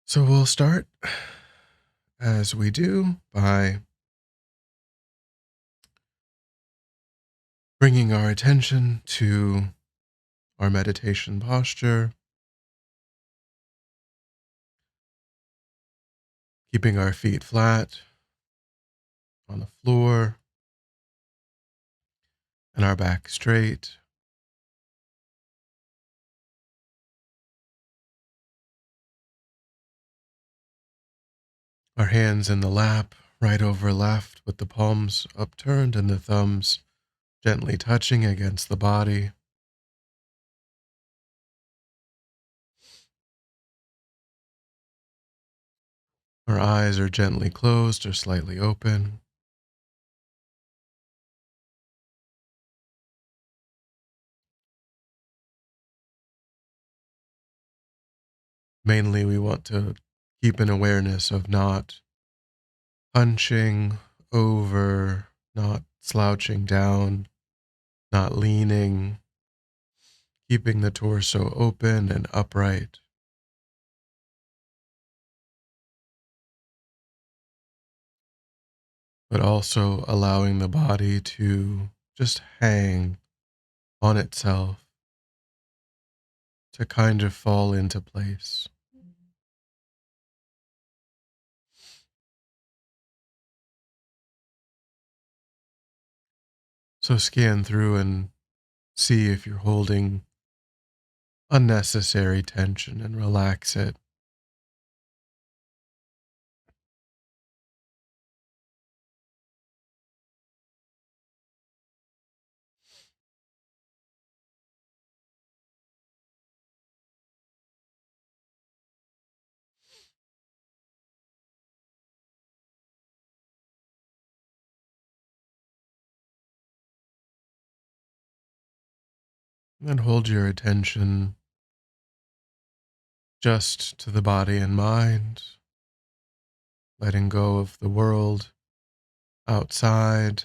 So we'll start as we do by bringing our attention to our meditation posture, keeping our feet flat on the floor and our back straight, our hands in the lap, right over left, with the palms upturned and the thumbs gently touching against the body. Our eyes are gently closed or slightly open. Mainly, we want to keep an awareness of not hunching over, not slouching down, not leaning, keeping the torso open and upright, but also allowing the body to just hang on itself, to kind of fall into place. So scan through and see if you're holding unnecessary tension and relax it. And then hold your attention just to the body and mind, letting go of the world outside.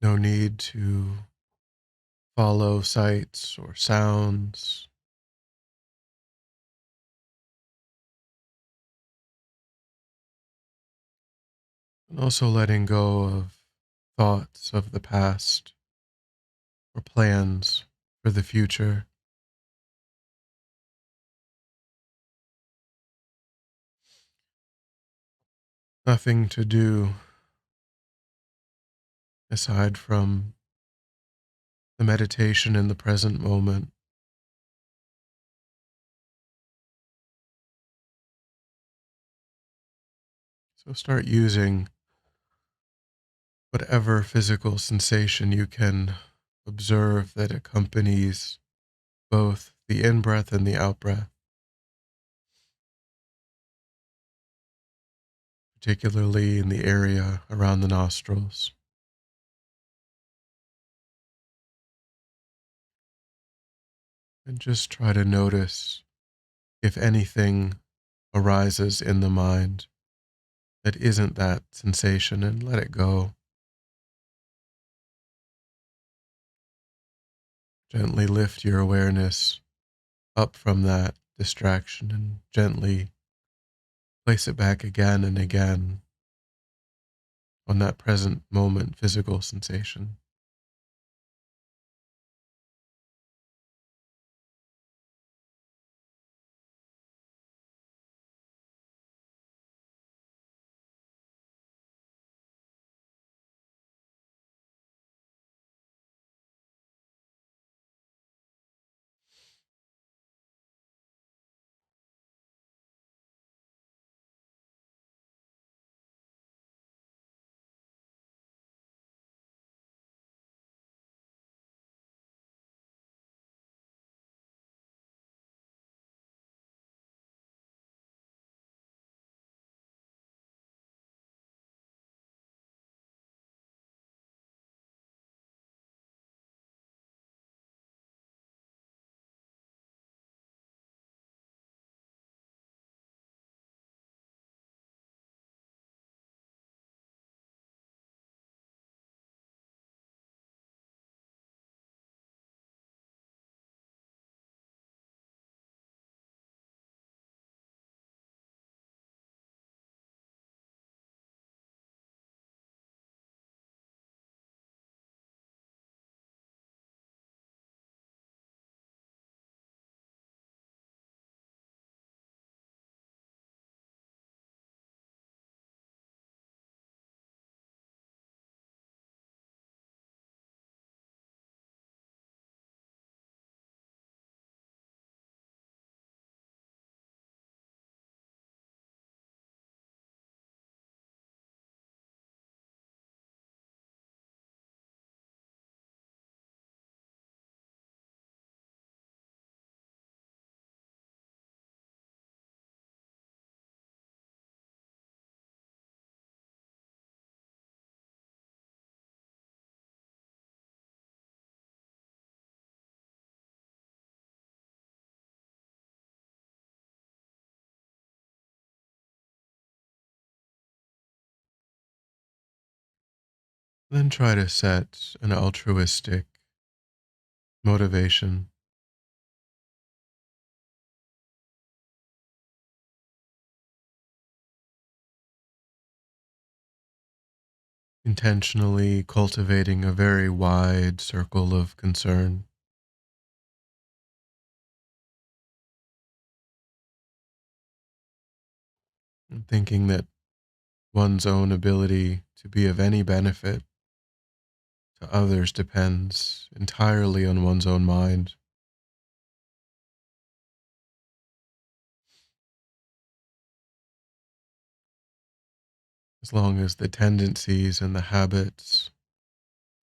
No need to follow sights or sounds. And also letting go of thoughts of the past or plans for the future. Nothing to do aside from the meditation in the present moment. So start using whatever physical sensation you can observe that accompanies both the in breath and the out breath, particularly in the area around the nostrils. And just try to notice if anything arises in the mind that isn't that sensation and let it go. Gently lift your awareness up from that distraction and gently place it back again and again on that present moment physical sensation. Then try to set an altruistic motivation, intentionally cultivating a very wide circle of concern, and thinking that one's own ability to be of any benefit to others depends entirely on one's own mind. As long as the tendencies and the habits,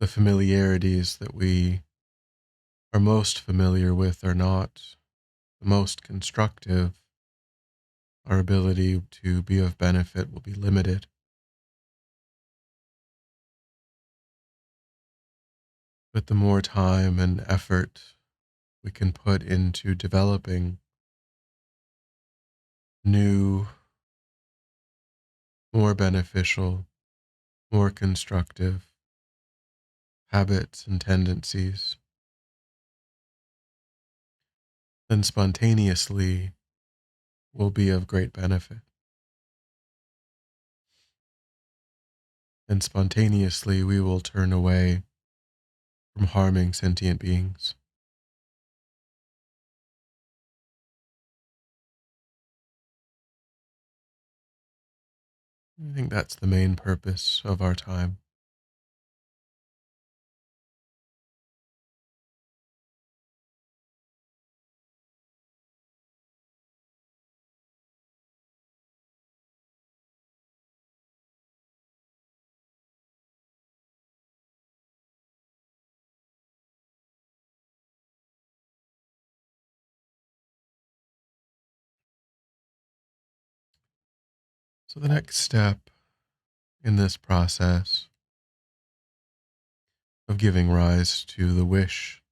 the familiarities that we are most familiar with are not the most constructive, our ability to be of benefit will be limited. But the more time and effort we can put into developing new, more beneficial, more constructive habits and tendencies, then spontaneously will be of great benefit. And spontaneously we will turn away from harming sentient beings. I think that's the main purpose of our time. So, the next step in this process of giving rise to the wish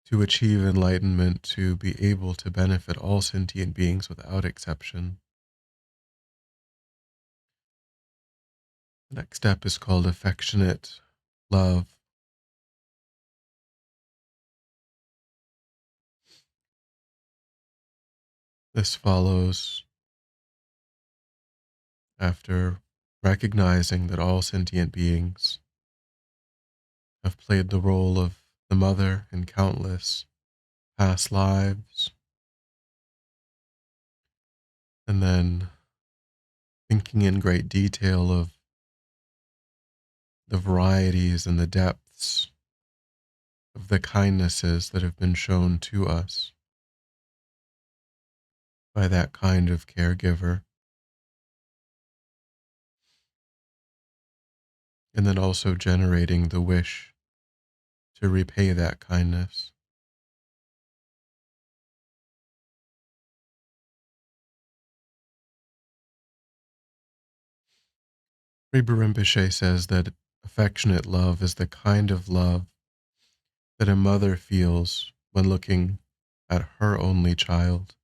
to achieve enlightenment, to be able to benefit all sentient beings without exception, the next step is called affectionate love. This follows after recognizing that all sentient beings have played the role of the mother in countless past lives, and then thinking in great detail of the varieties and the depths of the kindnesses that have been shown to us by that kind of caregiver, and then also generating the wish to repay that kindness. Rinpoche Rinpoche says that affectionate love is the kind of love that a mother feels when looking at her only child.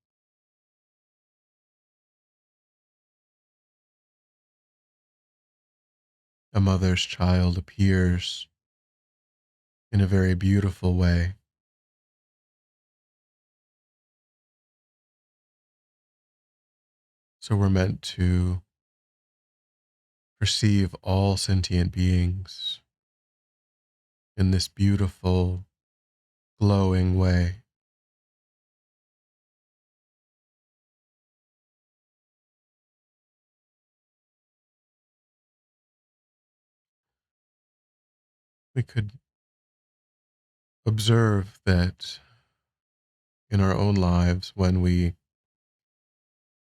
A mother's child appears in a very beautiful way. So we're meant to perceive all sentient beings in this beautiful, glowing way. We could observe that in our own lives when we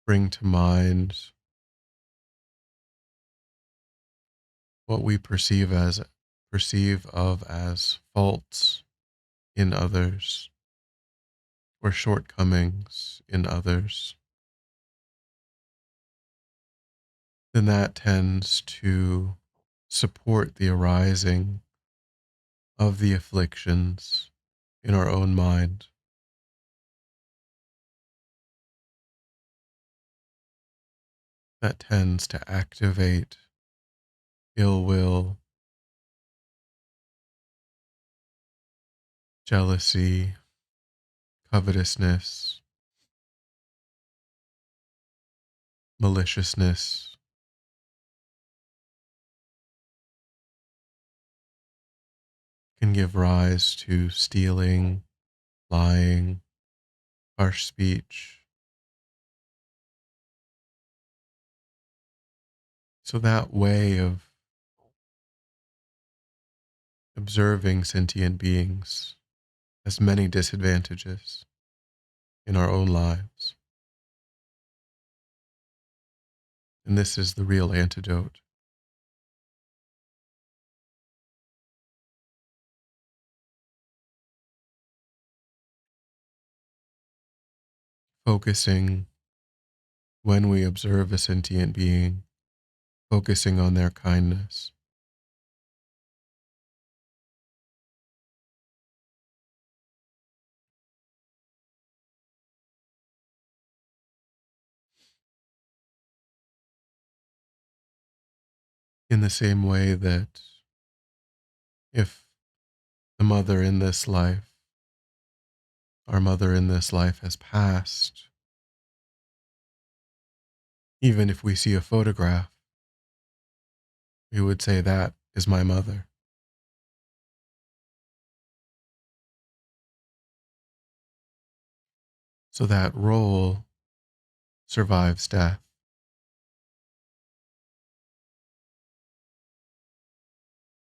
bring to mind what we perceive of as faults in others or shortcomings in others, then that tends to support the arising of the afflictions in our own mind. That tends to activate ill will jealousy, covetousness, maliciousness can give rise to stealing, lying, harsh speech. So that way of observing sentient beings has many disadvantages in our own lives. And this is the real antidote. Focusing when we observe a sentient being, focusing on their kindness. In the same way that if the mother in this life, our mother in this life has passed, even if we see a photograph, we would say, that is my mother. So that role survives death.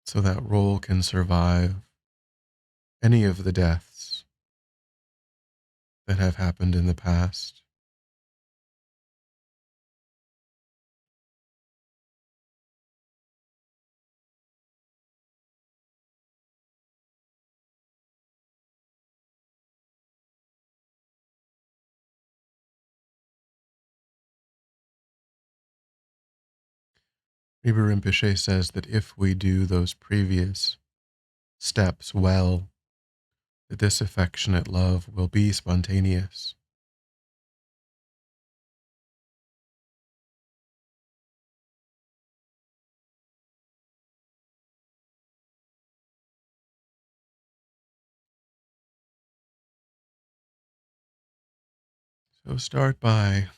So that role can survive any of the deaths that have happened in the past. Rebbe Rinpoche says that if we do those previous steps well, that this affectionate love will be spontaneous. So start by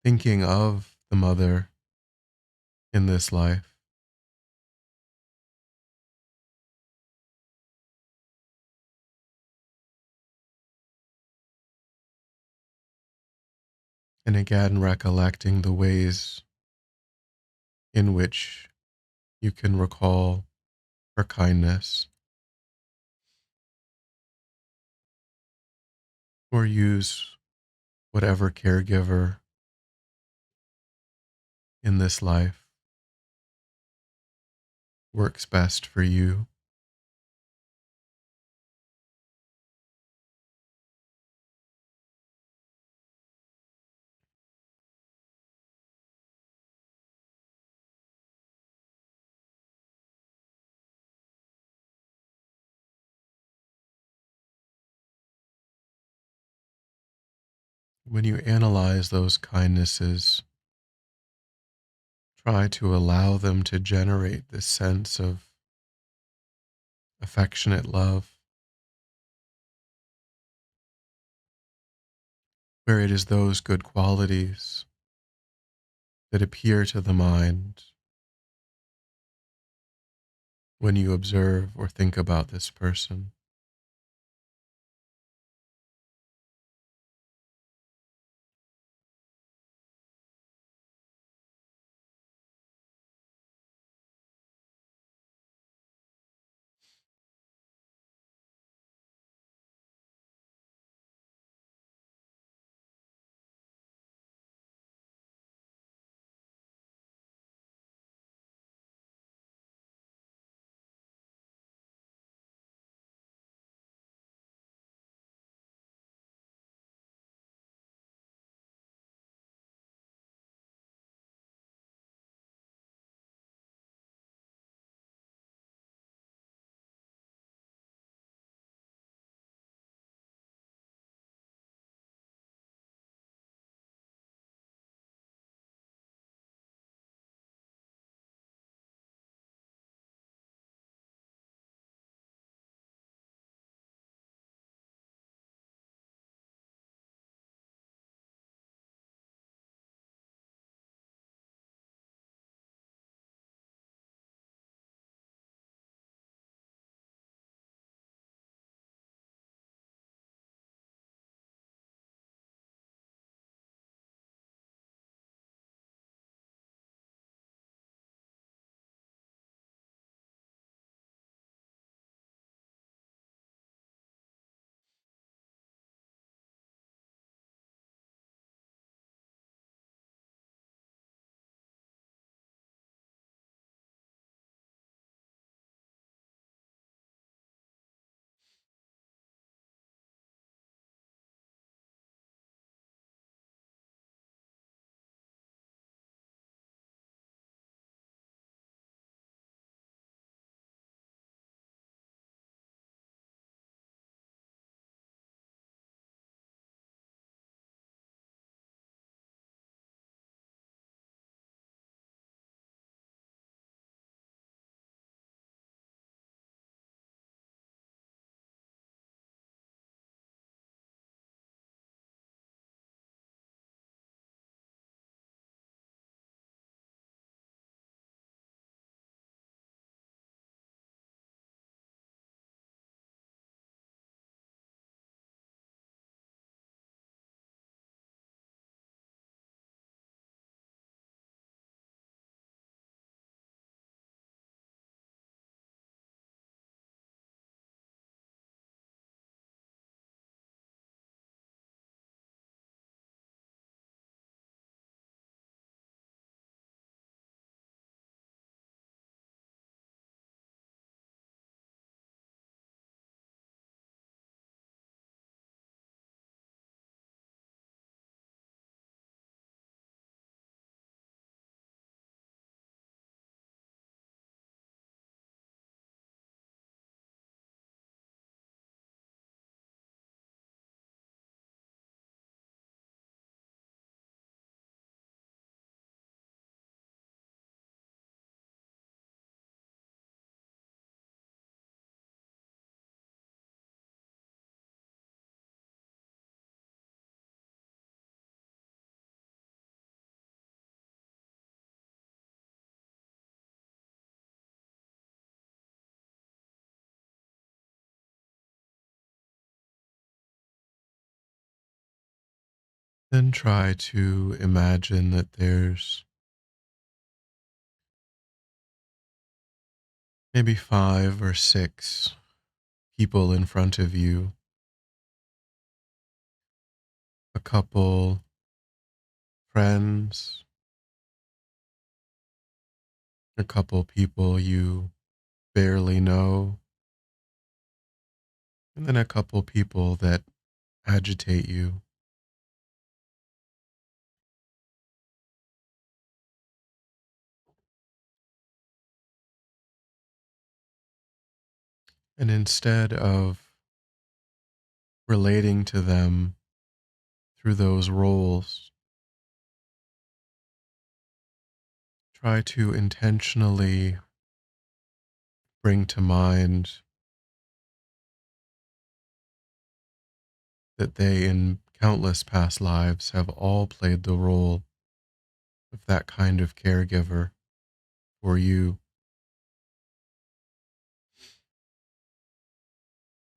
thinking of the mother in this life. And again, recollecting the ways in which you can recall her kindness, or use whatever caregiver in this life works best for you. When you analyze those kindnesses, try to allow them to generate this sense of affectionate love, where it is those good qualities that appear to the mind when you observe or think about this person. Then try to imagine that there's maybe 5 or 6 people in front of you, a couple friends, a couple people you barely know, and then a couple people that agitate you. And instead of relating to them through those roles, try to intentionally bring to mind that they, in countless past lives, have all played the role of that kind of caregiver for you.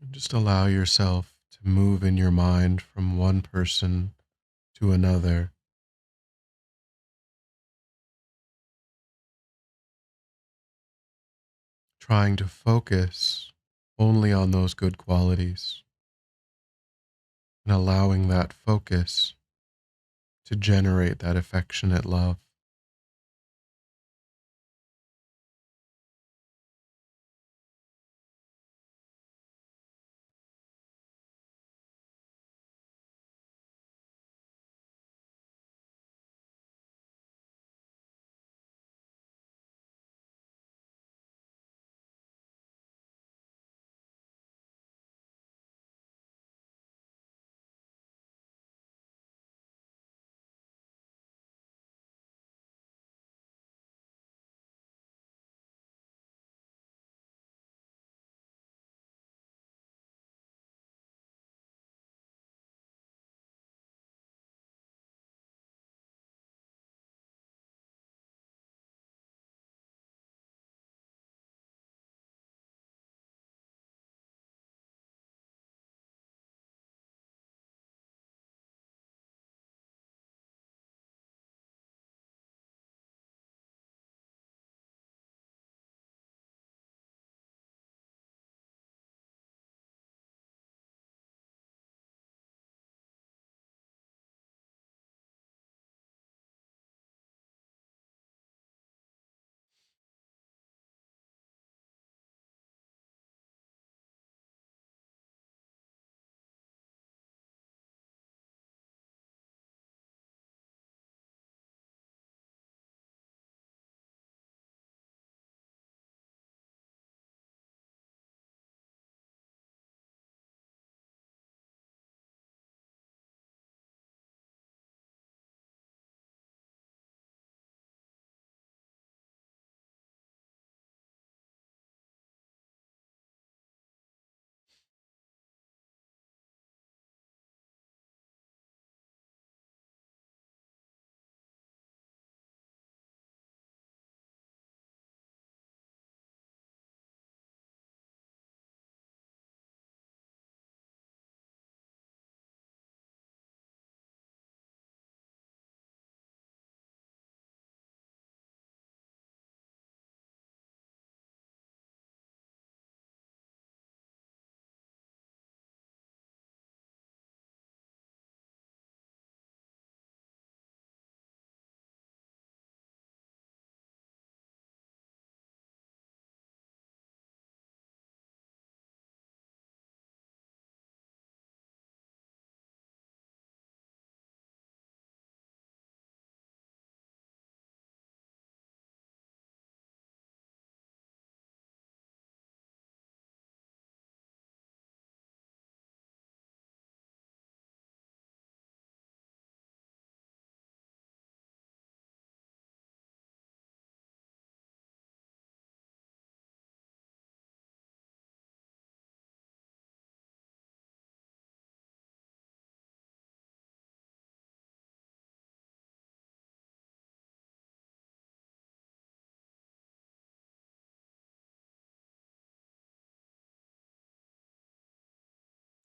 And just allow yourself to move in your mind from one person to another, trying to focus only on those good qualities and allowing that focus to generate that affectionate love.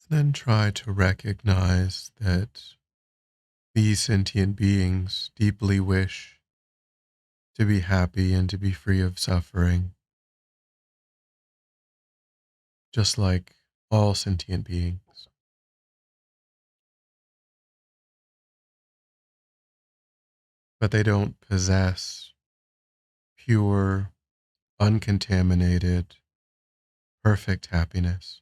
Then try to recognize that these sentient beings deeply wish to be happy and to be free of suffering, just like all sentient beings. But they don't possess pure, uncontaminated, perfect happiness.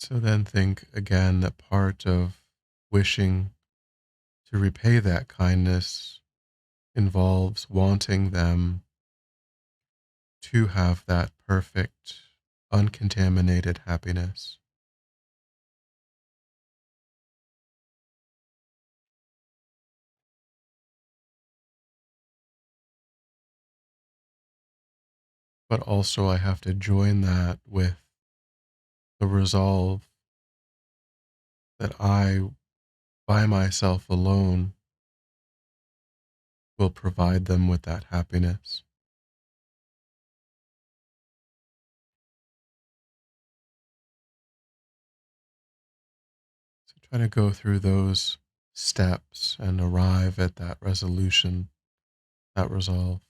So then think again that part of wishing to repay that kindness involves wanting them to have that perfect, uncontaminated happiness. But also, I have to join that with the resolve that I, by myself alone, will provide them with that happiness. So try to go through those steps and arrive at that resolution, that resolve.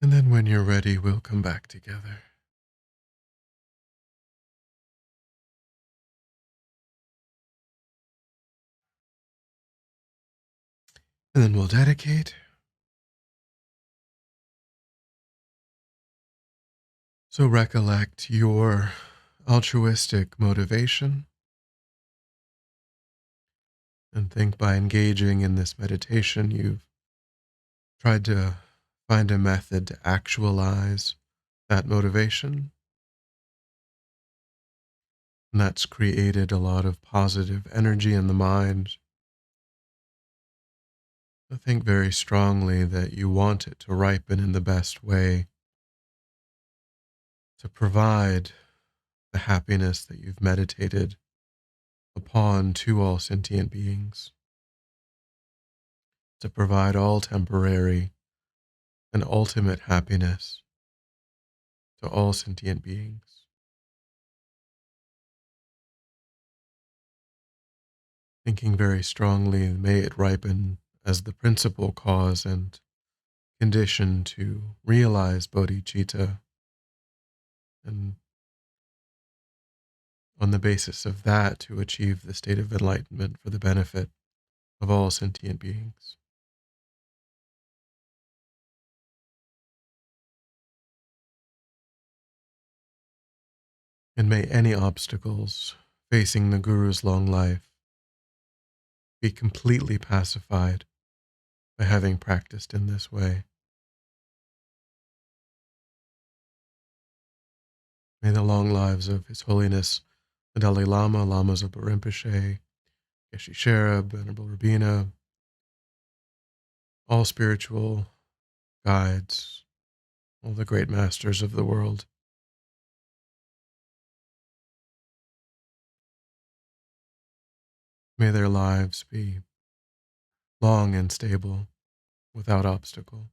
And then when you're ready, we'll come back together. And then we'll dedicate. So recollect your altruistic motivation and think by engaging in this meditation, you've tried to find a method to actualize that motivation. And that's created a lot of positive energy in the mind. I think very strongly that you want it to ripen in the best way to provide the happiness that you've meditated upon to all sentient beings, to provide all temporary and ultimate happiness to all sentient beings. Thinking very strongly, may it ripen as the principal cause and condition to realize bodhicitta, and on the basis of that to achieve the state of enlightenment for the benefit of all sentient beings. And may any obstacles facing the Guru's long life be completely pacified by having practiced in this way. May the long lives of His Holiness the Dalai Lama, Lamas of Rinpoche, Geshe Sherab, Venerable Rabina, all spiritual guides, all the great masters of the world, may their lives be long and stable, without obstacle.